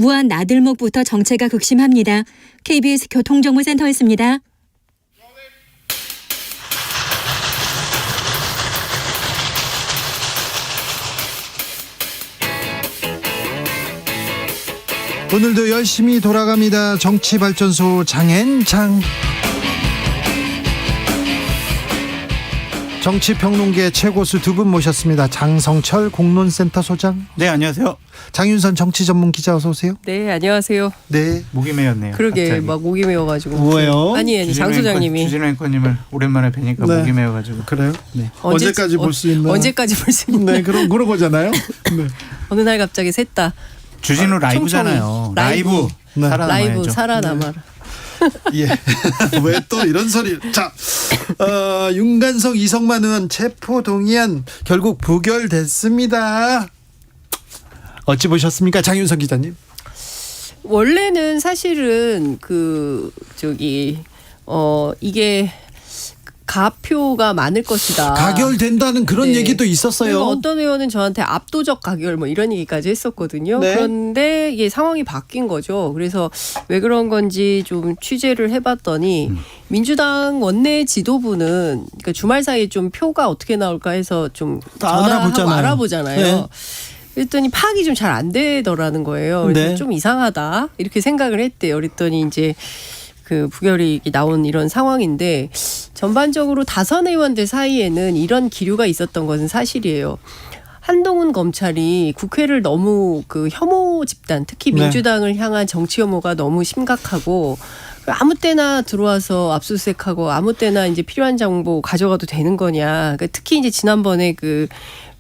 무안 나들목부터 정체가 극심합니다. KBS 교통정보센터였습니다. 오늘도 열심히 돌아갑니다. 정치발전소 장앤장. 정치평론계 최고수 두 분 모셨습니다. 장성철 공론센터 소장. 네, 안녕하세요. 장윤선 정치전문기자 어서 오세요. 네, 안녕하세요. 네. 목이 메었네요. 그러게 갑자기. 막 목이 메어가지고. 뭐예요? 아니 장 소장님이. 주진우 앵커님을 오랜만에 뵈니까 네. 목이 메어가지고. 그래요? 네. 언제까지 볼 수 있나? 언제까지 볼 수 있나? 네, 그런 거잖아요. 네. 어느 날 갑자기 셋다 주진우 라이브잖아요. 라이브. 네. 살아남아야죠. 라이브 살아남아라. 예. 왜 또 이런 소리? 자, 윤관석 이성만 의원 체포 동의안 결국 부결됐습니다. 어찌 보셨습니까, 장윤선 기자님? 원래는 사실은 이게 가표가 많을 것이다. 가결된다는 그런 네. 얘기도 있었어요. 그리고 어떤 의원은 저한테 압도적 가결 뭐 이런 얘기까지 했었거든요. 네. 그런데 이게 상황이 바뀐 거죠. 그래서 왜 그런 건지 좀 취재를 해봤더니 민주당 원내 지도부는 그러니까 주말 사이에 좀 표가 어떻게 나올까 해서 좀 전화하고 알아보잖아요. 네. 그랬더니 파악이 좀 잘 안 되더라는 거예요. 그래서 네. 좀 이상하다 이렇게 생각을 했대요. 그랬더니 이제 그 부결이 나온 이런 상황인데 전반적으로 다선 의원들 사이에는 이런 기류가 있었던 것은 사실이에요. 한동훈 검찰이 국회를 너무 그 혐오 집단, 특히 네. 민주당을 향한 정치 혐오가 너무 심각하고 아무 때나 들어와서 압수수색하고 아무 때나 이제 필요한 정보 가져가도 되는 거냐. 그러니까 특히 이제 지난번에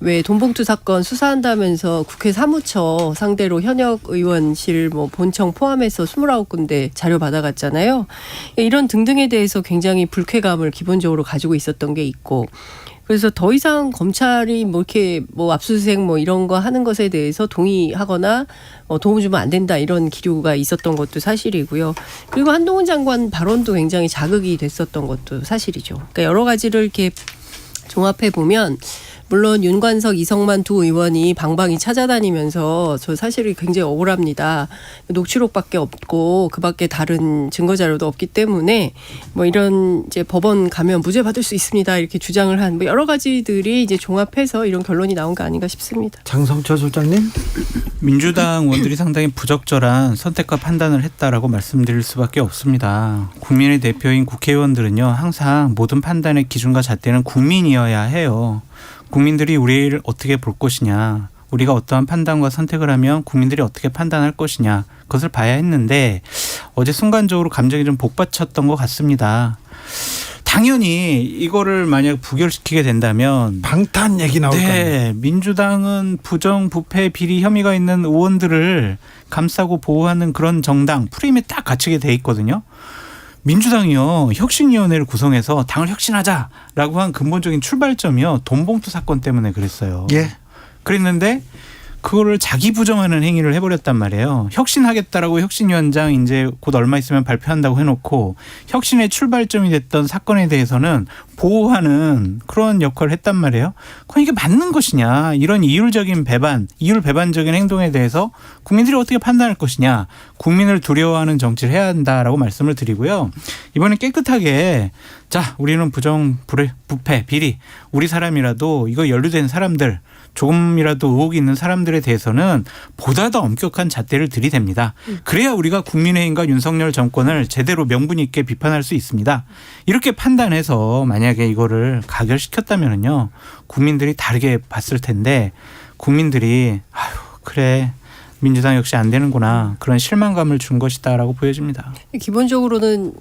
왜 돈봉투 사건 수사한다면서 국회 사무처 상대로 현역 의원실 뭐 본청 포함해서 29군데 자료 받아갔잖아요. 이런 등등에 대해서 굉장히 불쾌감을 기본적으로 가지고 있었던 게 있고, 그래서 더 이상 검찰이 뭐 이렇게 뭐 압수수색 뭐 이런 거 하는 것에 대해서 동의하거나 도움 주면 안 된다 이런 기류가 있었던 것도 사실이고요. 그리고 한동훈 장관 발언도 굉장히 자극이 됐었던 것도 사실이죠. 그러니까 여러 가지를 이렇게 종합해 보면 물론 윤관석, 이성만 두 의원이 방방이 찾아다니면서 저 사실이 굉장히 억울합니다. 녹취록밖에 없고 그밖에 다른 증거 자료도 없기 때문에 뭐 이런 이제 법원 가면 무죄 받을 수 있습니다 이렇게 주장을 한 뭐 여러 가지들이 이제 종합해서 이런 결론이 나온 거 아닌가 싶습니다. 장성철 소장님. 민주당 의원들이 상당히 부적절한 선택과 판단을 했다라고 말씀드릴 수밖에 없습니다. 국민의 대표인 국회의원들은요, 항상 모든 판단의 기준과 잣대는 국민이어야 해요. 국민들이 우리를 어떻게 볼 것이냐, 우리가 어떠한 판단과 선택을 하면 국민들이 어떻게 판단할 것이냐, 그것을 봐야 했는데 어제 순간적으로 감정이 좀 복받쳤던 것 같습니다. 당연히 이거를 만약 부결시키게 된다면 방탄 얘기 나올 겁니다. 네, 민주당은 부정, 부패, 비리 혐의가 있는 의원들을 감싸고 보호하는 그런 정당 프레임에 딱 갇히게 돼 있거든요. 민주당이요, 혁신위원회를 구성해서 당을 혁신하자라고 한 근본적인 출발점이요, 돈봉투 사건 때문에 그랬어요. 예. 그랬는데 그거를 자기 부정하는 행위를 해버렸단 말이에요. 혁신하겠다라고 혁신위원장 이제 곧 얼마 있으면 발표한다고 해놓고 혁신의 출발점이 됐던 사건에 대해서는 보호하는 그런 역할을 했단 말이에요. 그럼 이게 맞는 것이냐, 이런 이율적인 배반, 이율 배반적인 행동에 대해서 국민들이 어떻게 판단할 것이냐, 국민을 두려워하는 정치를 해야 한다라고 말씀을 드리고요. 이번에 깨끗하게 자, 우리는 부정, 부패, 비리, 우리 사람이라도 이거 연루된 사람들, 조금이라도 의혹이 있는 사람들에 대해서는 보다 더 엄격한 잣대를 들이댑니다. 그래야 우리가 국민의힘과 윤석열 정권을 제대로 명분 있게 비판할 수 있습니다. 이렇게 판단해서 만약에 이거를 가결시켰다면요, 국민들이 다르게 봤을 텐데 국민들이 아유 그래 민주당 역시 안 되는구나, 그런 실망감을 준 것이다라고 보여집니다. 기본적으로는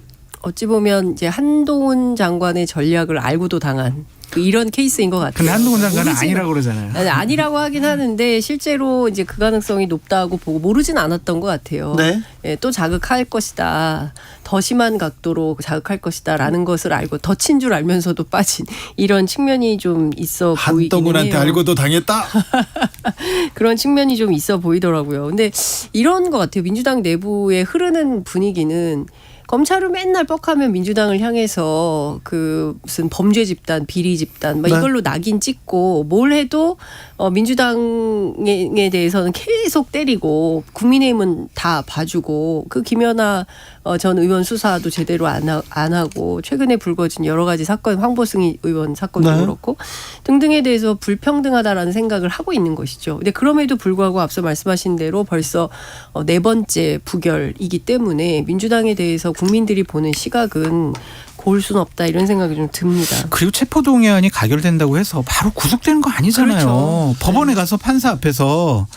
어찌 보면 이제 한동훈 장관의 전략을 알고도 당한 이런 케이스인 것 같아요. 근데 한동훈 장관은 모르진- 아니라고 그러잖아요. 아니라고 하긴 하는데 실제로 이제 그 가능성이 높다고 보고 모르진 않았던 것 같아요. 네. 예, 또 자극할 것이다. 더 심한 각도로 자극할 것이다라는 것을 알고 덧친 줄 알면서도 빠진 이런 측면이 좀 있어 보이긴 한동훈한테 해요. 알고도 당했다. 그런 측면이 좀 있어 보이더라고요. 근데 이런 것 같아요. 민주당 내부에 흐르는 분위기는 검찰을 맨날 뻑하면 민주당을 향해서 그 무슨 범죄 집단, 비리 집단 막 네. 이걸로 낙인 찍고 뭘 해도 민주당에 대해서는 계속 때리고 국민의힘은 다 봐주고 그 김연아 전 의원 수사도 제대로 안 하고 최근에 불거진 여러 가지 사건 황보승 의원 사건도 네. 그렇고 등등에 대해서 불평등하다라는 생각을 하고 있는 것이죠. 근데 그럼에도 불구하고 앞서 말씀하신 대로 벌써 4번째 부결이기 때문에 민주당에 대해서 국민들이 보는 시각은 고울 수는 없다 이런 생각이 좀 듭니다. 그리고 체포동의안이 가결된다고 해서 바로 구속되는 거 아니잖아요. 그렇죠. 법원에 가서 판사 앞에서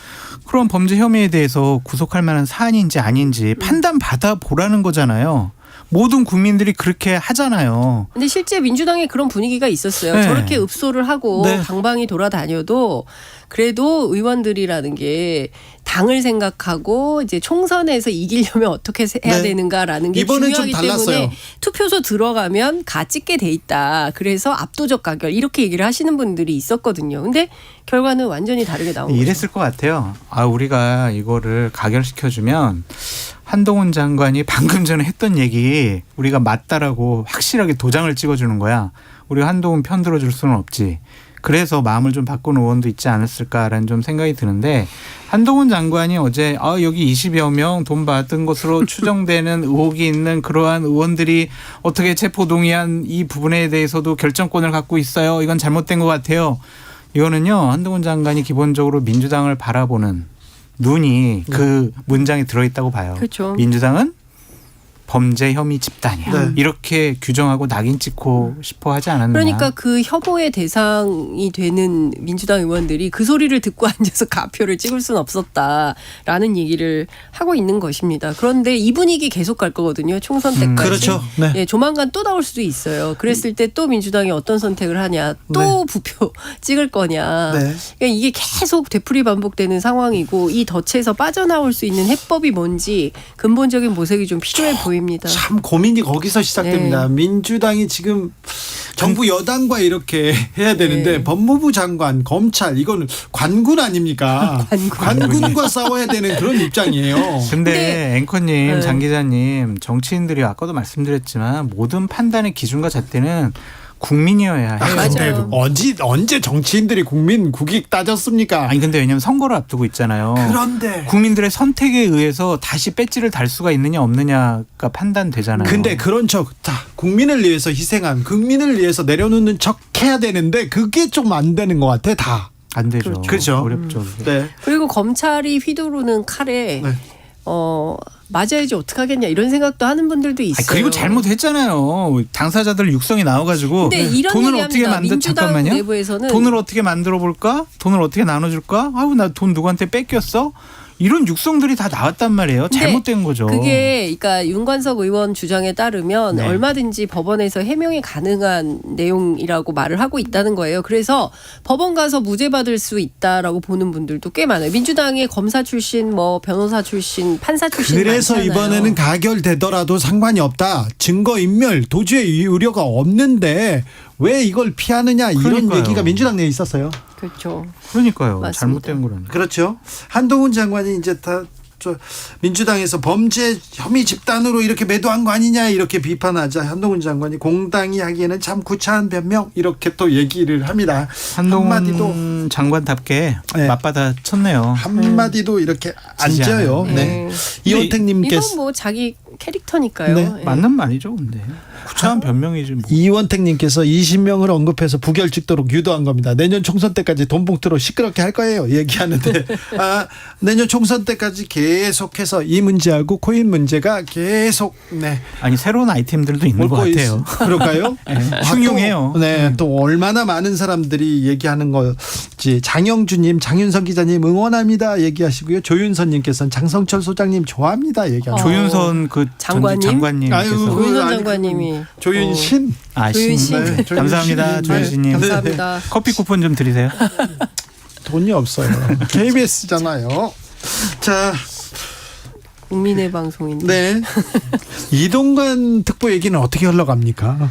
그런 범죄 혐의에 대해서 구속할 만한 사안인지 아닌지 판단 받아 보라는 거잖아요. 모든 국민들이 그렇게 하잖아요. 근데 실제 민주당에 그런 분위기가 있었어요. 네. 저렇게 읍소를 하고 네. 방방이 돌아다녀도 그래도 의원들이라는 게 당을 생각하고 이제 총선에서 이기려면 어떻게 해야 네. 되는가라는 게 이번엔 좀 중요하기 달랐어요. 때문에 투표소 들어가면 가 찍게 돼 있다. 그래서 압도적 가결 이렇게 얘기를 하시는 분들이 있었거든요. 근데 결과는 완전히 다르게 나온 거죠. 이랬을 것 같아요. 우리가 이거를 가결시켜주면 한동훈 장관이 방금 전에 했던 얘기 우리가 맞다라고 확실하게 도장을 찍어주는 거야. 우리가 한동훈 편 들어줄 수는 없지. 그래서 마음을 좀 바꾼 의원도 있지 않았을까라는 좀 생각이 드는데 한동훈 장관이 어제 여기 20여 명 돈 받은 것으로 추정되는 의혹이 있는 그러한 의원들이 어떻게 체포동의안 이 부분에 대해서도 결정권을 갖고 있어요. 이건 잘못된 것 같아요. 이거는요. 한동훈 장관이 기본적으로 민주당을 바라보는 눈이 그 문장에 들어있다고 봐요. 그렇죠. 민주당은 범죄 혐의 집단이야. 네. 이렇게 규정하고 낙인 찍고 싶어 하지 않았나. 그러니까 그 혐오의 대상이 되는 민주당 의원들이 그 소리를 듣고 앉아서 가표를 찍을 수는 없었다라는 얘기를 하고 있는 것입니다. 그런데 이 분위기 계속 갈 거거든요. 총선 때까지. 그렇죠. 네. 예, 조만간 또 나올 수도 있어요. 그랬을 때 또 민주당이 어떤 선택을 하냐, 또 부표 찍을 거냐. 네. 그러니까 이게 계속 되풀이 반복되는 상황이고 이 덫에서 빠져나올 수 있는 해법이 뭔지 근본적인 모색이 좀 필요해 보입니다. 참 고민이 거기서 시작됩니다. 네. 민주당이 지금 정부 여당과 이렇게 해야 되는데 네. 법무부 장관, 검찰 이거는 관군 아닙니까? 관군과 싸워야 되는 그런 입장이에요. 근데 앵커님, 네. 장 기자님, 정치인들이 아까도 말씀드렸지만 모든 판단의 기준과 잣대는 국민이어야 해요. 근데 맞아요. 언제 정치인들이 국민 국익 따졌습니까? 아니 근데 왜냐하면 선거를 앞두고 있잖아요. 그런데 국민들의 선택에 의해서 다시 배지를 달 수가 있느냐 없느냐가 판단되잖아요. 근데 그런 척 다 국민을 위해서 희생한 국민을 위해서 내려놓는 척 해야 되는데 그게 좀 안 되는 것 같아 다. 안 되죠. 그렇죠. 어렵죠. 그게. 네. 그리고 검찰이 휘두르는 칼에 네. 맞아야지 어떡하겠냐 이런 생각도 하는 분들도 있어요. 그리고 잘못했잖아요. 당사자들 육성이 나와가지고 근데 이런 돈을 얘기합니다. 어떻게 만들 민주당 잠깐만요. 내부에서는 돈을 어떻게 만들어 볼까? 돈을 어떻게 나눠줄까? 나 돈 누구한테 뺏겼어? 이런 육성들이 다 나왔단 말이에요. 근데 잘못된 거죠. 그게 그러니까 윤관석 의원 주장에 따르면 네. 얼마든지 법원에서 해명이 가능한 내용이라고 말을 하고 있다는 거예요. 그래서 법원 가서 무죄 받을 수 있다라고 보는 분들도 꽤 많아요. 민주당의 검사 출신, 뭐 변호사 출신, 판사 출신 그래서 많잖아요. 이번에는 가결되더라도 상관이 없다. 증거 인멸 도주의 우려가 없는데 왜 이걸 피하느냐 이런 그러니까요. 얘기가 민주당 내에 있었어요. 그렇죠. 그러니까요. 맞습니다. 잘못된 거라는. 그렇죠. 한동훈 장관이 이제 다 민주당에서 범죄 혐의 집단으로 이렇게 매도한 거 아니냐 이렇게 비판하자 한동훈 장관이 공당이 하기에는 참 구차한 변명 이렇게 또 얘기를 합니다. 한동훈 한마디도 장관답게 네. 맞받아 쳤네요. 한마디도 이렇게 지지 앉아요. 않아요. 네. 네. 이원택님께서 이건 뭐 자기 캐릭터니까요. 네. 예. 맞는 말이죠, 근데. 구차한 변명이지 뭐. 이원택님께서 20명을 언급해서 부결 찍도록 유도한 겁니다. 내년 총선 때까지 돈 봉투로 시끄럽게 할 거예요. 얘기하는데 내년 총선 때까지 계속해서 이 문제하고 코인 문제가 계속 아니 새로운 아이템들도 있는 것 같아요. 그럴까요? 흉흉해요. 네, 또 얼마나 많은 사람들이 얘기하는 거지. 장영주님, 장윤선 기자님 응원합니다 얘기하시고요. 조윤선님께서는 장성철 소장님 좋아합니다 얘기합니다. 조윤선 그 장관님? 장관님께서 아유, 조윤선 아니, 장관님이 조윤신. 조윤신. 네, 감사합니다, 조윤신님. 감사합니다. 커피 쿠폰 좀 드리세요. 돈이 없어요. KBS잖아요. 자, 국민의 방송인데. 네. 이동관 특보 얘기는 어떻게 흘러갑니까?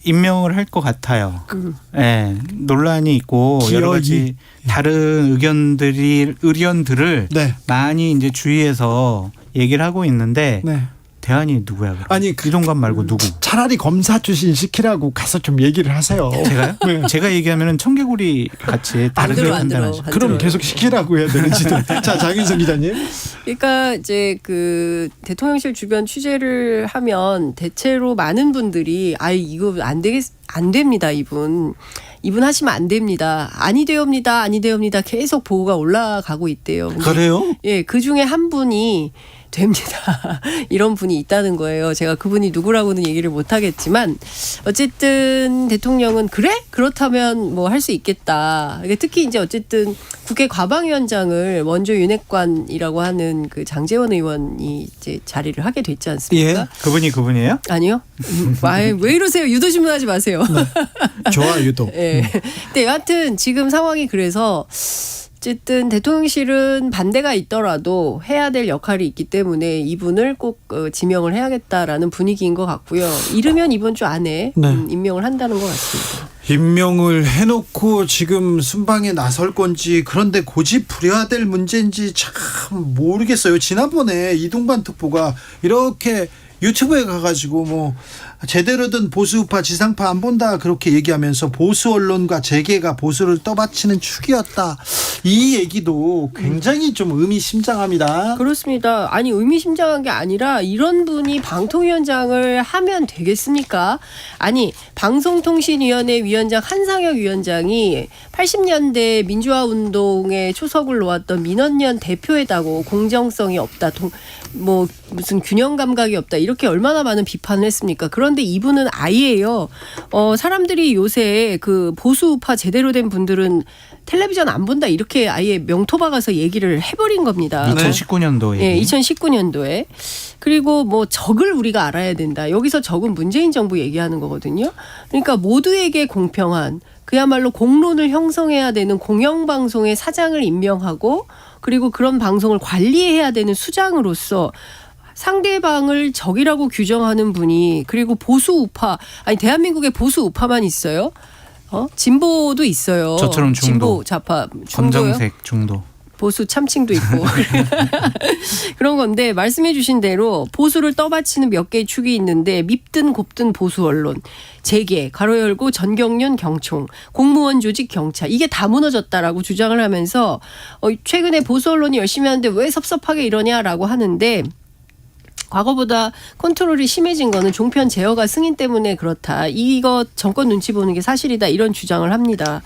임명을 할 것 같아요. 네, 논란이 있고 여러 가지 다른 의견들을 네. 많이 이제 주위에서 얘기를 하고 있는데 네. 대안이 누구야? 그럼? 아니, 이동관 말고 누구? 차라리 검사 출신 시키라고 가서 좀 얘기를 하세요. 제가요? 네. 제가 얘기하면은 청개구리 같이 다르게 들어, 안 들어. 판단하시고. 안 그럼 들어요. 계속 시키라고 해야 되는지도. 자, 장윤선 기자님. 그러니까 이제 그 대통령실 주변 취재를 하면 대체로 많은 분들이 이거 안 됩니다. 이분 하시면 안 됩니다. 아니 되옵니다. 계속 보고가 올라가고 있대요. 근데 그래요? 예, 그 중에 한 분이 됩니다. 이런 분이 있다는 거예요. 제가 그분이 누구라고는 얘기를 못 하겠지만 어쨌든 대통령은 그래? 그렇다면 뭐 할 수 있겠다. 특히 이제 어쨌든 국회 과방위원장을 먼저 윤핵관이라고 하는 그 장제원 의원이 이제 자리를 하게 됐지 않습니까? 예. 그분이에요? 아니요. 왜 이러세요? 유도신문하지 마세요. 좋아, 유도. 예. 근데 여하튼 지금 상황이 그래서 어쨌든 대통령실은 반대가 있더라도 해야 될 역할이 있기 때문에 이분을 꼭 지명을 해야겠다라는 분위기인 것 같고요. 이르면 이번 주 안에 네. 임명을 한다는 것 같습니다. 임명을 해놓고 지금 순방에 나설 건지 그런데 고집부려야 될 문제인지 참 모르겠어요. 지난번에 이동관 특보가 이렇게 유튜브에 가가지고 뭐 제대로 된 보수우파 지상파 안 본다 그렇게 얘기하면서 보수 언론과 재계가 보수를 떠받치는 축이었다. 이 얘기도 굉장히 좀 의미심장합니다. 그렇습니다. 아니 의미심장한 게 아니라 이런 분이 방통위원장을 하면 되겠습니까? 아니 방송통신위원회 위원장 한상혁 위원장이 80년대 민주화운동에 초석을 놓았던 민원연 대표에다고 공정성이 없다. 뭐 무슨 균형 감각이 없다. 이렇게 얼마나 많은 비판을 했습니까? 그런데 이분은 아예요. 사람들이 요새 그 보수우파 제대로 된 분들은 텔레비전 안 본다 이렇게 아예 명토 박아서 얘기를 해버린 겁니다. 2019년도에. 네, 2019년도에. 그리고 뭐 적을 우리가 알아야 된다. 여기서 적은 문재인 정부 얘기하는 거거든요. 그러니까 모두에게 공평한 그야말로 공론을 형성해야 되는 공영방송의 사장을 임명하고 그리고 그런 방송을 관리해야 되는 수장으로서 상대방을 적이라고 규정하는 분이 그리고 보수 우파 아니 대한민국에 보수 우파만 있어요? 진보도 있어요. 저처럼 중도. 진보 좌파 중도요? 검정색 중도. 보수 참칭도 있고 그런 건데 말씀해 주신 대로 보수를 떠받치는 몇 개의 축이 있는데 밉든 곱든 보수 언론 재계 가로 열고 전경련 경총 공무원 조직 경찰 이게 다 무너졌다라고 주장을 하면서 최근에 보수 언론이 열심히 하는데 왜 섭섭하게 이러냐라고 하는데 과거보다 컨트롤이 심해진 거는 종편 제어가 승인 때문에 그렇다. 이거 정권 눈치 보는 게 사실이다. 이런 주장을 합니다.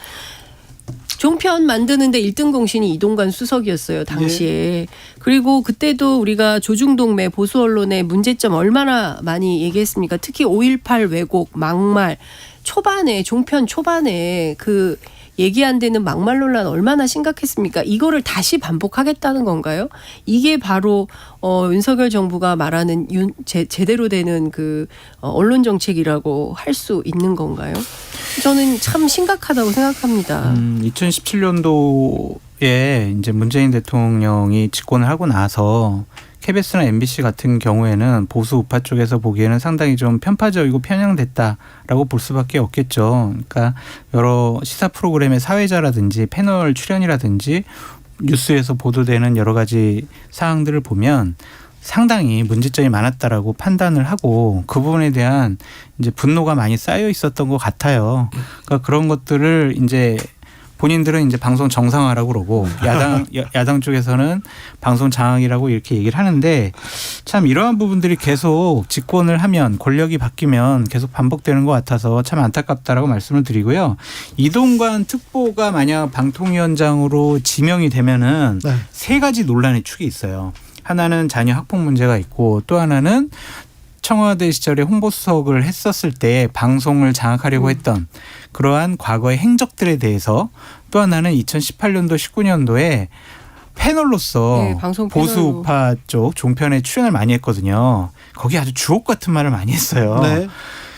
종편 만드는데 1등 공신이 이동관 수석이었어요. 당시에. 그리고 그때도 우리가 조중동매 보수 언론의 문제점 얼마나 많이 얘기했습니까? 특히 5.18 왜곡, 막말 초반에 종편 초반에 그 얘기 안 되는 막말 논란 얼마나 심각했습니까? 이거를 다시 반복하겠다는 건가요? 이게 바로 윤석열 정부가 말하는 제대로 되는 그 언론 정책이라고 할 수 있는 건가요? 저는 참 심각하다고 생각합니다. 2017년도에 이제 문재인 대통령이 집권을 하고 나서 KBS나 MBC 같은 경우에는 보수 우파 쪽에서 보기에는 상당히 좀 편파적이고 편향됐다라고 볼 수밖에 없겠죠. 그러니까 여러 시사 프로그램의 사회자라든지 패널 출연이라든지 뉴스에서 보도되는 여러 가지 사항들을 보면 상당히 문제점이 많았다라고 판단을 하고 그 부분에 대한 이제 분노가 많이 쌓여 있었던 것 같아요. 그러니까 그런 것들을 이제 본인들은 이제 방송 정상화라고 그러고 야당 쪽에서는 방송 장악이라고 이렇게 얘기를 하는데 참 이러한 부분들이 계속 집권을 하면 권력이 바뀌면 계속 반복되는 것 같아서 참 안타깝다라고 말씀을 드리고요. 이동관 특보가 만약 방통위원장으로 지명이 되면은 네. 세 가지 논란의 축이 있어요. 하나는 자녀 학폭 문제가 있고 또 하나는 청와대 시절에 홍보수석을 했었을 때 방송을 장악하려고 했던 그러한 과거의 행적들에 대해서 또 하나는 2018년도 19년도에 패널로서 네, 방송 보수 패널로. 우파 쪽 종편에 출연을 많이 했거든요. 거기 아주 주옥 같은 말을 많이 했어요. 네.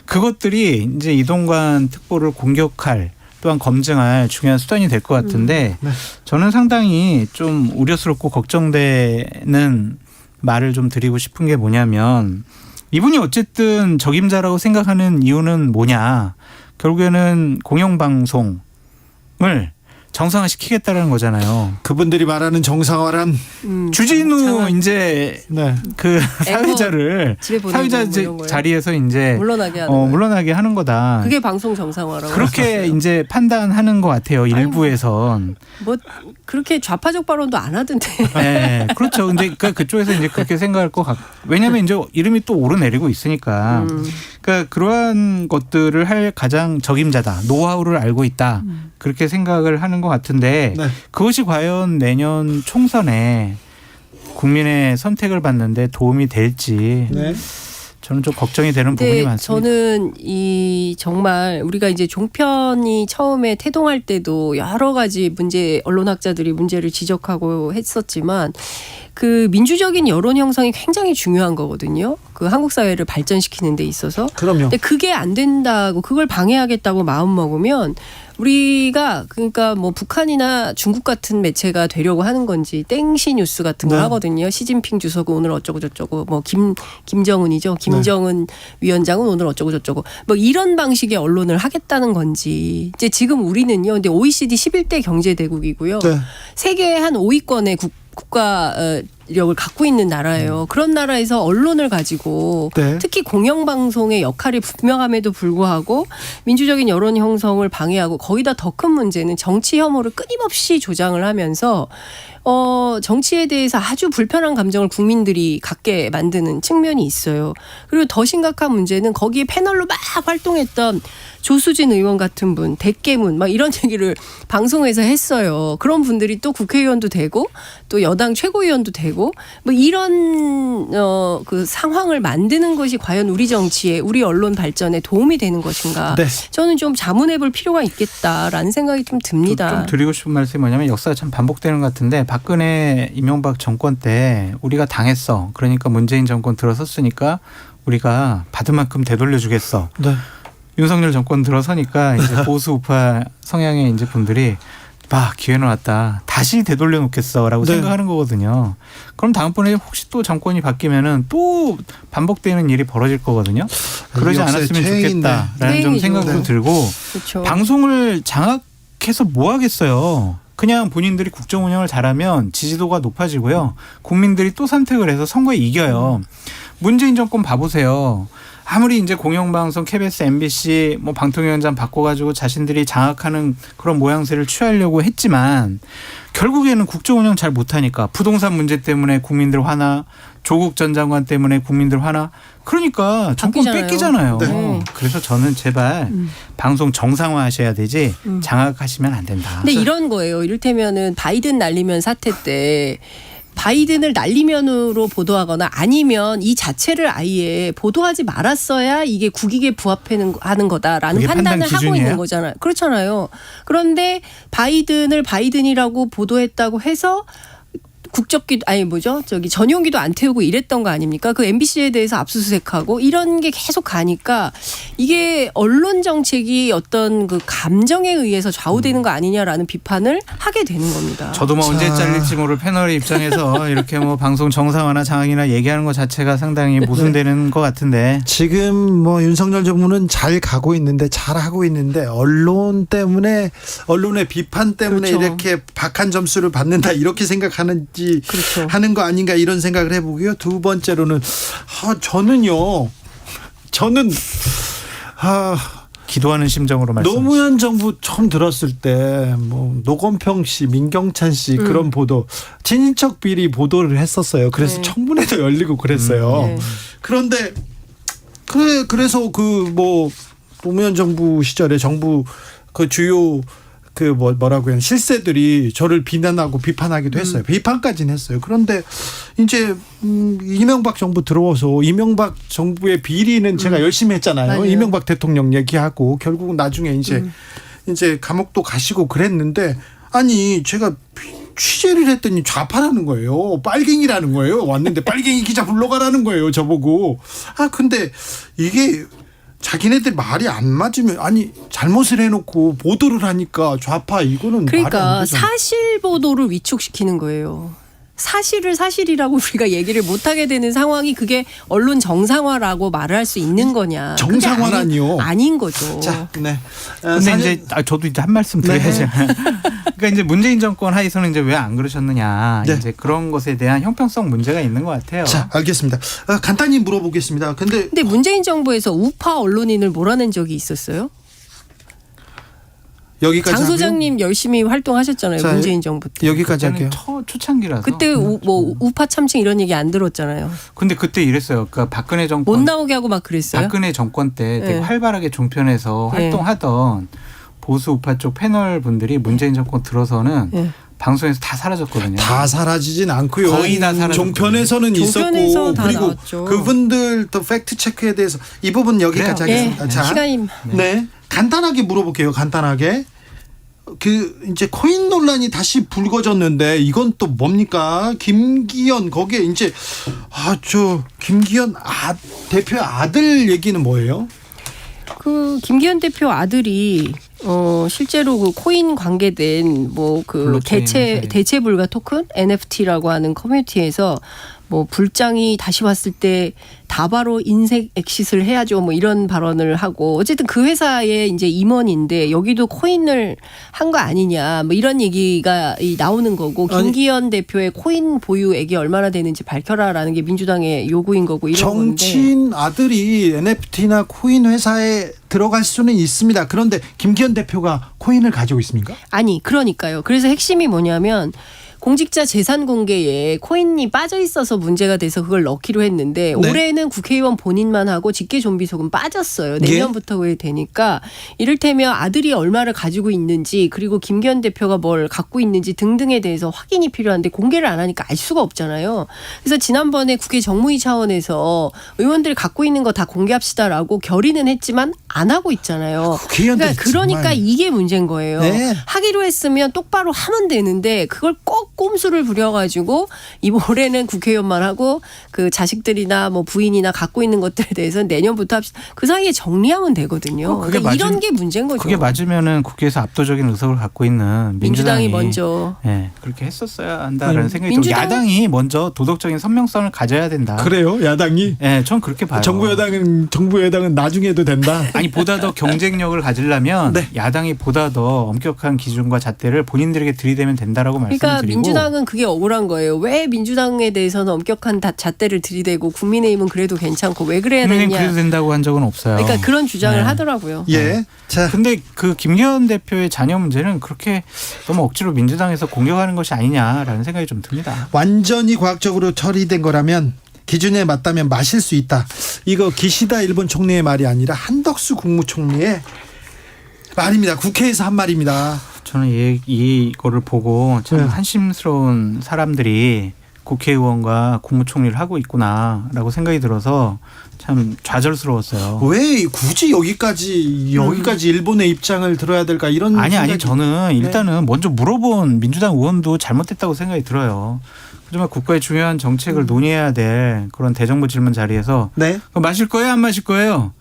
그것들이 이제 이동관 특보를 공격할 또한 검증할 중요한 수단이 될 것 같은데 네. 저는 상당히 좀 우려스럽고 걱정되는 말을 좀 드리고 싶은 게 뭐냐면 이분이 어쨌든 적임자라고 생각하는 이유는 뭐냐. 결국에는 공영방송을 정상화 시키겠다라는 거잖아요. 그분들이 말하는 정상화란 주진우 이제 네. 그 사회자를 집에 보내고 사회자 뭐 이런 거요? 자리에서 이제 물러나게 하는 거예요. 물러나게 하는 거다. 그게 방송 정상화라고. 그렇게 이제 판단하는 것 같아요. 일부에선. 뭐 그렇게 좌파적 발언도 안 하던데. 네, 그렇죠. 근데 그쪽에서 이제 그렇게 생각할 것 같고, 왜냐하면 이제 이름이 또 오르내리고 있으니까. 그러니까 그러한 것들을 할 가장 적임자다, 노하우를 알고 있다, 그렇게 생각을 하는 것 같은데 네. 그것이 과연 내년 총선에 국민의 선택을 받는데 도움이 될지. 네. 저는 좀 걱정이 되는 부분이 근데 많습니다. 저는 이 정말 우리가 이제 종편이 처음에 태동할 때도 여러 가지 언론학자들이 문제를 지적하고 했었지만 그 민주적인 여론 형성이 굉장히 중요한 거거든요. 그 한국 사회를 발전시키는 데 있어서. 그럼요. 근데 그게 안 된다고 그걸 방해하겠다고 마음 먹으면 우리가 그러니까 뭐 북한이나 중국 같은 매체가 되려고 하는 건지 땡시 뉴스 같은 걸 네. 하거든요. 시진핑 주석은 오늘 어쩌고 저쩌고 뭐 김정은이죠. 김정은 위원장은 오늘 어쩌고 저쩌고 뭐 이런 방식의 언론을 하겠다는 건지. 이제 지금 우리는요. 근데 OECD 11대 경제대국이고요. 네. 세계 한 5위권의 국가력을 갖고 있는 나라예요. 그런 나라에서 언론을 가지고 네. 특히 공영방송의 역할이 분명함에도 불구하고 민주적인 여론 형성을 방해하고 거기다 더 큰 문제는 정치 혐오를 끊임없이 조장을 하면서 정치에 대해서 아주 불편한 감정을 국민들이 갖게 만드는 측면이 있어요. 그리고 더 심각한 문제는 거기에 패널로 막 활동했던 조수진 의원 같은 분, 대깨문 막 이런 얘기를 방송에서 했어요. 그런 분들이 또 국회의원도 되고 또 여당 최고위원도 되고 뭐 이런 그 상황을 만드는 것이 과연 우리 정치에 우리 언론 발전에 도움이 되는 것인가? 네. 저는 좀 자문해볼 필요가 있겠다라는 생각이 좀 듭니다. 좀 드리고 싶은 말씀이 뭐냐면 역사가 참 반복되는 것 같은데 박근혜 이명박 정권 때 우리가 당했어. 그러니까 문재인 정권 들어섰으니까 우리가 받은 만큼 되돌려주겠어. 네. 윤석열 정권 들어서니까 이제 보수 우파 성향의 이제 분들이 기회는 왔다. 다시 되돌려 놓겠어라고 네. 생각하는 거거든요. 그럼 다음번에 혹시 또 정권이 바뀌면은 또 반복되는 일이 벌어질 거거든요. 그러지 역사의 않았으면 퇴행인데. 좋겠다라는 좀 퇴행이죠. 생각도 네. 들고 그렇죠. 방송을 장악해서 뭐 하겠어요. 그냥 본인들이 국정 운영을 잘하면 지지도가 높아지고요. 국민들이 또 선택을 해서 선거에 이겨요. 문재인 정권 봐보세요. 아무리 이제 공영방송 KBS, MBC 뭐 방통위원장 바꿔가지고 자신들이 장악하는 그런 모양새를 취하려고 했지만 결국에는 국정 운영 잘 못하니까 부동산 문제 때문에 국민들 화나, 조국 전 장관 때문에 국민들 화나. 그러니까 정권 바뀌잖아요. 뺏기잖아요. 네. 그래서 저는 제발 방송 정상화하셔야 되지 장악하시면 안 된다. 근데 이런 거예요. 이를테면은 바이든 날리면 사태 때 바이든을 날리면으로 보도하거나 아니면 이 자체를 아예 보도하지 말았어야 이게 국익에 부합하는 거다라는 그게 판단을 판단 하고 기준이에요? 있는 거잖아요. 그렇잖아요. 그런데 바이든을 바이든이라고 보도했다고 해서 국적기도 전용기도 안 태우고 이랬던 거 아닙니까? 그 MBC에 대해서 압수수색하고 이런 게 계속 가니까 이게 언론 정책이 어떤 그 감정에 의해서 좌우되는 거 아니냐라는 비판을 하게 되는 겁니다. 저도 뭐 언제 잘릴지 모를 패널의 입장에서 이렇게 뭐 방송 정상화나 장악이나 얘기하는 것 자체가 상당히 모순되는 것 같은데 지금 뭐 윤석열 정부는 잘 가고 있는데 잘하고 있는데 언론의 비판 때문에 그렇죠. 이렇게 박한 점수를 받는다 이렇게 생각하는지 그렇죠. 하는 거 아닌가 이런 생각을 해보고요. 두 번째로는 저는 기도하는 심정으로 말씀. 노무현 정부 처음 들었을 때 뭐 노건평 씨, 민경찬 씨 그런 보도 친인척 비리 보도를 했었어요. 그래서 네. 청문회도 열리고 그랬어요. 네. 그런데 그래서 그 뭐 노무현 정부 시절에 정부 그 주요 그 뭐라고 해야 실세들이 저를 비난하고 비판하기도 했어요. 비판까지는 했어요. 그런데 이제 이명박 정부 들어와서 이명박 정부의 비리는 제가 열심히 했잖아요. 맞아요. 이명박 대통령 얘기하고 결국은 나중에 이제 감옥도 가시고 그랬는데 아니 제가 취재를 했더니 좌파라는 거예요. 빨갱이라는 거예요. 왔는데 빨갱이 기자 불러가라는 거예요. 저보고. 근데 이게 자기네들 말이 안 맞으면 잘못을 해놓고 보도를 하니까 좌파 이거는 말이 안 그러니까 되죠. 사실 보도를 위축시키는 거예요. 사실을 사실이라고 우리가 얘기를 못하게 되는 상황이 그게 언론 정상화라고 말을 할 수 있는 거냐. 그게 정상화라니요. 아닌 거죠. 자, 네. 근데 이제 저도 이제 한 말씀 드려야죠. 그러니까 이제 문재인 정권 하에서는 이제 왜 안 그러셨느냐. 네. 이제 그런 것에 대한 형평성 문제가 있는 것 같아요. 자, 알겠습니다. 간단히 물어보겠습니다. 근데 문재인 정부에서 우파 언론인을 몰아낸 적이 있었어요? 여기까지 장 하고요. 소장님 열심히 활동하셨잖아요. 자, 문재인 정부 때. 여기까지 할게요. 초창기라서. 그때 뭐 우파 참칭 이런 얘기 안 들었잖아요. 근데 그때 이랬어요. 그러니까 박근혜 못 정권 나오게 하고 막 그랬어요. 박근혜 정권 때 되게 네. 활발하게 종편에서 네. 활동하던 보수 우파 쪽 패널 분들이 문재인 정권 들어서는 네. 방송에서 다 사라졌거든요. 다 사라지진 않고요. 거의 다 사라졌거든요. 종편에서는 종편에서 있었고 다 그리고 나왔죠. 그분들 또 팩트 체크에 대해서 이 부분 여기까지 그래요. 하겠습니다. 예, 자, 시간이 네, 간단하게 물어볼게요. 간단하게. 이제 코인 논란이 다시 불거졌는데 이건 또 뭡니까? 김기현 거기에 이제 김기현 대표 아들 얘기는 뭐예요? 그 김기현 대표 아들이 실제로 그 코인 관계된 뭐 그 블록체인 회사에. 대체 불가 토큰 NFT라고 하는 커뮤니티에서 뭐 불장이 다시 왔을 때 다바로 인색 엑싯을 해야죠. 뭐 이런 발언을 하고 어쨌든 그 회사의 이제 임원인데 여기도 코인을 한 거 아니냐 뭐 이런 얘기가 나오는 거고 김기현 대표의 코인 보유액이 얼마나 되는지 밝혀라라는 게 민주당의 요구인 거고 이런 건데 정치인 아들이 NFT나 코인 회사에 들어갈 수는 있습니다. 그런데 김기현 대표가 코인을 가지고 있습니까? 아니 그러니까요. 그래서 핵심이 뭐냐면 공직자 재산 공개에 코인이 빠져 있어서 문제가 돼서 그걸 넣기로 했는데 네. 올해는 국회의원 본인만 하고 직계 좀비속은 빠졌어요. 내년부터 그게 되니까 이를테면 아들이 얼마를 가지고 있는지 그리고 김기현 대표가 뭘 갖고 있는지 등등에 대해서 확인이 필요한데 공개를 안 하니까 알 수가 없잖아요. 그래서 지난번에 국회 정무위 차원에서 의원들이 갖고 있는 거 다 공개합시다라고 결의는 했지만 안 하고 있잖아요. 국회의원들 그러니까 정말. 이게 문제인 거예요. 네. 하기로 했으면 똑바로 하면 되는데 그걸 꼭 꼼수를 부려가지고 올해는 국회의원만 하고 그 자식들이나 뭐 부인이나 갖고 있는 것들에 대해서는 내년부터 합시다. 그 사이에 정리하면 되거든요. 그게 그러니까 이런 게 문제인 거죠. 그게 맞으면은 국회에서 압도적인 의석을 갖고 있는 민주당이 민주당이 먼저. 네, 그렇게 했었어야 한다라는 생각이 민주당- 들고 야당이 먼저 도덕적인 선명성을 가져야 된다. 그래요? 야당이? 네, 전 그렇게 봐요. 정부 여당은 나중에도 된다. 아니 보다 더 경쟁력을 가지려면 네. 야당이 보다 더 엄격한 기준과 잣대를 본인들에게 들이대면 된다라고 그러니까 말씀드리고 민주당은 그게 억울한 거예요. 왜 민주당에 대해서는 엄격한 잣대를 들이대고 국민의힘은 그래도 괜찮고 왜 그래야 국민의힘 되냐. 그래도 된다고 한 적은 없어요. 그러니까 그런 주장을 네. 하더라고요. 예. 자, 근데 그 김기현 대표의 자녀 문제는 그렇게 너무 억지로 민주당에서 공격하는 것이 아니냐라는 생각이 좀 듭니다. 완전히 과학적으로 처리된 거라면 기준에 맞다면 마실 수 있다. 이거 기시다 일본 총리의 말이 아니라 한덕수 국무총리의 말입니다. 국회에서 한 말입니다. 저는 이거를 보고 참 네. 한심스러운 사람들이 국회의원과 국무총리를 하고 있구나라고 생각이 들어서 참 좌절스러웠어요. 왜 굳이 여기까지 일본의 입장을 들어야 될까 이런 아니 생각이- 저는 일단은 먼저 물어본 민주당 의원도 잘못됐다고 생각이 들어요. 하지만 국가의 중요한 정책을 논의해야 될 그런 대정부 질문 자리에서 네. 그럼 마실 거예요 안 마실 거예요?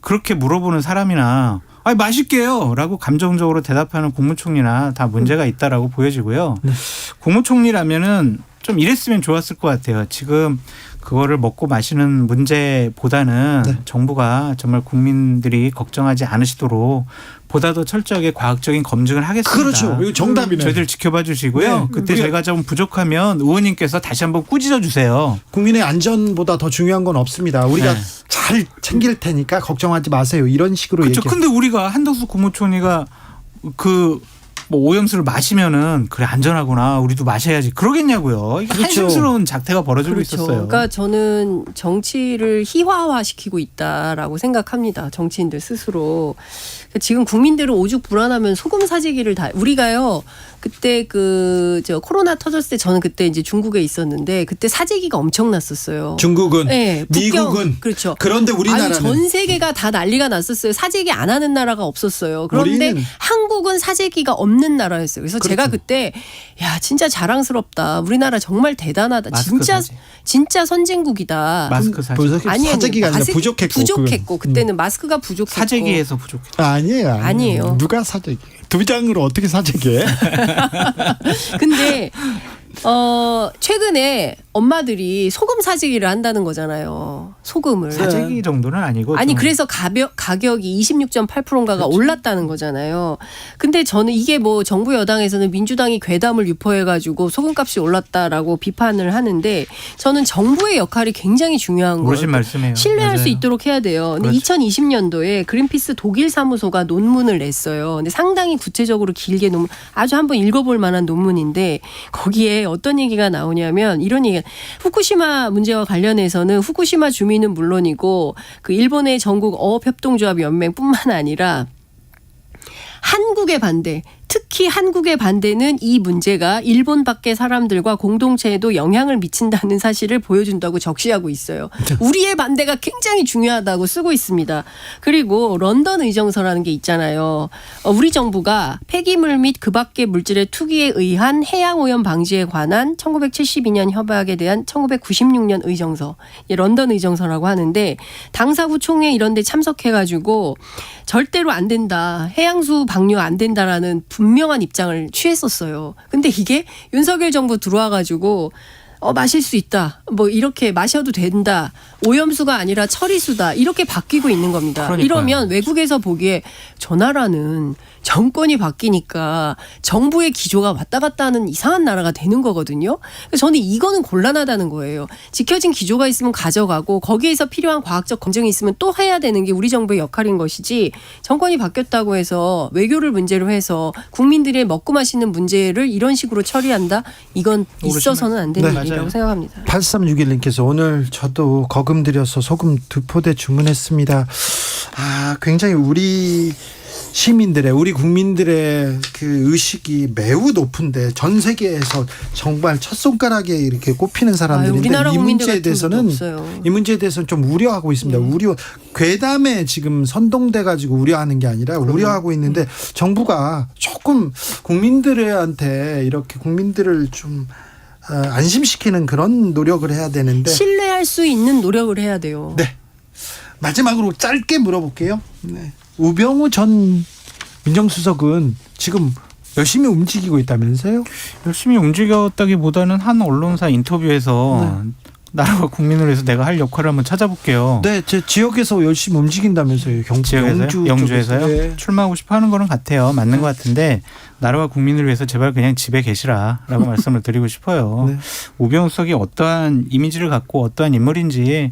그렇게 물어보는 사람이나 아니 마실게요 라고 감정적으로 대답하는 국무총리나 다 문제가 있다라고 보여지고요. 네. 국무총리라면은 좀 이랬으면 좋았을 것 같아요. 지금 그거를 먹고 마시는 문제보다는 네. 정부가 정말 국민들이 걱정하지 않으시도록 보다 더 철저하게 과학적인 검증을 하겠습니다. 그렇죠. 이거 정답이네. 저희들 지켜봐 주시고요. 네. 그때 우리가- 저희가 좀 부족하면 의원님께서 다시 한번 꾸짖어 주세요. 국민의 안전보다 더 중요한 건 없습니다. 우리가 네. 잘 챙길 테니까 걱정하지 마세요. 이런 식으로 그렇죠. 얘기. 근데 우리가 한덕수 국무총리가 뭐 오염수를 마시면은 그래 안전하구나 우리도 마셔야지 그러겠냐고요. 이게 그렇죠. 한심스러운 작태가 벌어지고 그렇죠. 있었어요. 그러니까 저는 정치를 희화화시키고 있다라고 생각합니다. 정치인들 스스로. 그러니까 지금 국민들은 오죽 불안하면 소금 사재기를 다 우리가요. 그때 코로나 터졌을 때 저는 그때 이제 중국에 있었는데 그때 사재기가 엄청났었어요. 중국은, 네, 미국은 그렇죠. 그런데 우리나라는 아니, 전 세계가 다 난리가 났었어요. 사재기 안 하는 나라가 없었어요. 그런데 우리는- 한국은 사재기가 없는 나라였어요. 그래서 제가 그렇죠. 그때 야 진짜 자랑스럽다. 우리나라 정말 대단하다. 마스크 진짜 사재. 진짜 선진국이다. 마스크 사재. 사재기가 아니라 마스크 부족했고 부족했고 그때는 마스크가 부족했고 사재기에서 부족해. 아니에요. 아니에요. 누가 사재기? 두 장으로 어떻게 사재기해? 근데 최근에 엄마들이 소금 사재기를 한다는 거잖아요. 소금을. 사재기 정도는 아니고 아니 좀 그래서 가격이 26.8%인가가 올랐다는 거잖아요. 근데 저는 이게 뭐 정부 여당에서는 민주당이 괴담을 유포해가지고 소금값이 올랐다라고 비판을 하는데 저는 정부의 역할이 굉장히 중요한 거예요. 옳으신 말씀이에요. 신뢰할 수 맞아요. 있도록 해야 돼요. 근데 그렇죠. 2020년도에 그린피스 독일 사무소가 논문을 냈어요. 근데 상당히 구체적으로 길게 아주 한번 읽어볼 만한 논문인데 거기에 어떤 얘기가 나오냐면 이런 얘기가 후쿠시마 문제와 관련해서는 후쿠시마 주민은 물론이고 그 일본의 전국 어업협동조합 연맹뿐만 아니라 한국의 반대, 특히 한국의 반대는 이 문제가 일본 밖의 사람들과 공동체에도 영향을 미친다는 사실을 보여준다고 적시하고 있어요. 우리의 반대가 굉장히 중요하다고 쓰고 있습니다. 그리고 런던 의정서라는 게 있잖아요. 우리 정부가 폐기물 및 그 밖의 물질의 투기에 의한 해양오염 방지에 관한 1972년 협약에 대한 1996년 의정서, 런던 의정서라고 하는데 당사국 총회 이런 데 참석해가지고 절대로 안 된다. 해양수 방류 안 된다라는 분명한 입장을 취했었어요. 근데 이게 윤석열 정부 들어와가지고 마실 수 있다. 뭐 이렇게 마셔도 된다. 오염수가 아니라 처리수다. 이렇게 바뀌고 있는 겁니다. 그러니까요. 이러면 외국에서 보기에 저 나라는 정권이 바뀌니까 정부의 기조가 왔다 갔다 하는 이상한 나라가 되는 거거든요. 그래서 저는 이거는 곤란하다는 거예요. 지켜진 기조가 있으면 가져가고 거기에서 필요한 과학적 검증이 있으면 또 해야 되는 게 우리 정부의 역할인 것이지 정권이 바뀌었다고 해서 외교를 문제로 해서 국민들의 먹고 마시는 문제를 이런 식으로 처리한다? 이건 있어서는 안 되는 네, 일이라고 맞아요. 생각합니다. 8361님께서 오늘 저도 거금 들여서 소금 2포대 주문했습니다. 굉장히 우리 시민들의 우리 국민들의 그 의식이 매우 높은데 전 세계에서 정말 첫 손가락에 이렇게 꼽히는 사람들인데 우리나라 이 국민들 문제에 같은 분도 대해서는 없어요. 이 문제에 대해서는 좀 우려하고 있습니다. 괴담에 지금 선동돼 가지고 우려하는 게 아니라 우려하고 있는데 정부가 조금 국민들한테 이렇게 국민들을 좀 안심시키는 그런 노력을 해야 되는데 신뢰할 수 있는 노력을 해야 돼요. 네. 마지막으로 짧게 물어볼게요. 네. 우병우 전 민정수석은 지금 열심히 움직이고 있다면서요? 열심히 움직였다기보다는 한 언론사 인터뷰에서 나라와 국민을 위해서 내가 할 역할을 한번 찾아볼게요. 네, 제 지역에서 열심히 움직인다면서요. 지역에서요? 영주에서요? 네. 출마하고 싶어 하는 거는 같아요. 맞는 것 같은데 나라와 국민을 위해서 제발 그냥 집에 계시라라고 말씀을 드리고 싶어요. 네. 우병우 수석이 어떠한 이미지를 갖고 어떠한 인물인지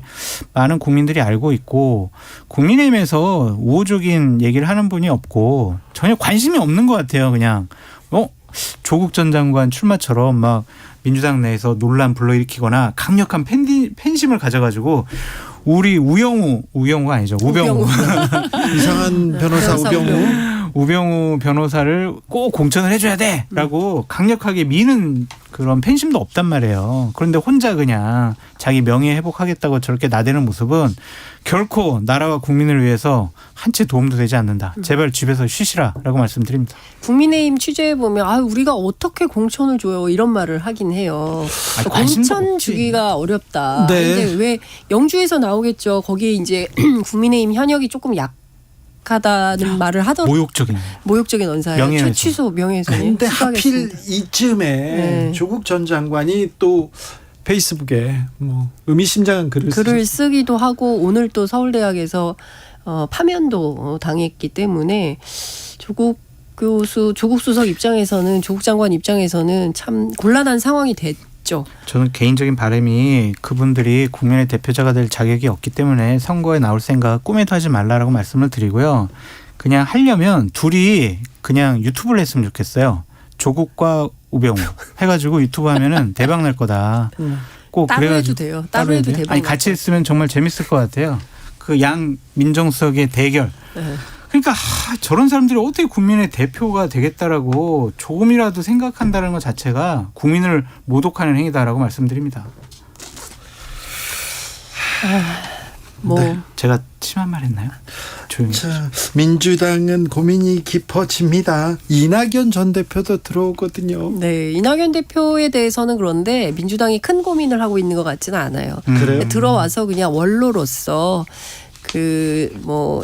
많은 국민들이 알고 있고 국민의힘에서 우호적인 얘기를 하는 분이 없고 전혀 관심이 없는 것 같아요. 그냥 조국 전 장관 출마처럼 막 민주당 내에서 논란 불러일으키거나 강력한 팬심을 가져가지고 우리 우병우가 아니죠. 우병우. 이상한 변호사 우병우 변호사를 꼭 공천을 해줘야 돼라고 강력하게 미는 그런 팬심도 없단 말이에요. 그런데 혼자 그냥 자기 명예 회복하겠다고 저렇게 나대는 모습은 결코 나라와 국민을 위해서 한치 도움도 되지 않는다. 제발 집에서 쉬시라라고 말씀드립니다. 국민의힘 취재해 보면 우리가 어떻게 공천을 줘요 이런 말을 하긴 해요. 관심도 공천 없지. 주기가 어렵다. 네. 근데 왜 영주에서 나오겠죠. 거기에 이제 국민의힘 현역이 조금 약하다는 말을 하더라고요. 모욕적인 언사예요. 명예훼손. 취소 명예훼손. 근데 하필 이쯤에 네. 조국 전 장관이 또 페이스북에 뭐 의미심장한 글을 쓰기도 하고 오늘 또 서울대학에서 파면도 당했기 때문에 조국 수석 입장에서는 조국 장관 입장에서는 참 곤란한 상황이 됐죠. 저는 개인적인 바람이 그분들이 국민의 대표자가 될 자격이 없기 때문에 선거에 나올 생각 꿈에도 하지 말라라고 말씀을 드리고요. 그냥 하려면 둘이 그냥 유튜브를 했으면 좋겠어요. 조국과 우병우 해가지고 유튜브 하면은 대박 날 거다. 꼭 따로 그래가지고 해도 돼요. 따로 해도 대박. 아니 같이 했으면 정말 재밌을 것 같아요. 그 양 민정수석의 대결. 네. 그러니까 저런 사람들이 어떻게 국민의 대표가 되겠다라고 조금이라도 생각한다는 것 자체가 국민을 모독하는 행위다라고 말씀드립니다. 네. 제가 심한 말 했나요? 조용히. 자, 민주당은 고민이 깊어집니다. 이낙연 전 대표도 들어오거든요. 네, 이낙연 대표에 대해서는 그런데 민주당이 큰 고민을 하고 있는 것 같지는 않아요. 그래요? 들어와서 그냥 원로로서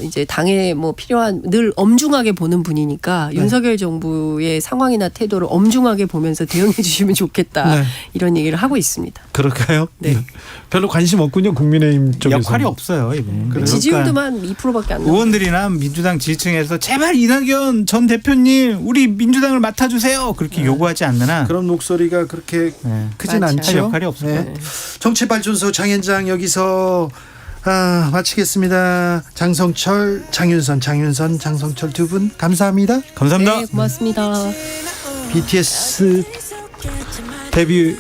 이제 당에 필요한 늘 엄중하게 보는 분이니까 윤석열 정부의 상황이나 태도를 엄중하게 보면서 대응해 주시면 좋겠다. 네. 이런 얘기를 하고 있습니다. 그럴까요? 네. 별로 관심 없군요. 국민의힘 쪽에서. 역할이 없어요. 이분. 그러니까 지지율도만 2%밖에 안 나와요. 의원들이나 민주당 지지층에서 제발 이낙연 전 대표님 우리 민주당을 맡아주세요. 그렇게 요구하지 않는 한 그런 목소리가 그렇게 네. 크진 많지 않죠. 할 역할이 없을 네. 거예요. 정치발전소 장현장 여기서 마치겠습니다. 장성철, 장윤선, 장성철 두 분 감사합니다. 감사합니다. 네, 고맙습니다. BTS 데뷔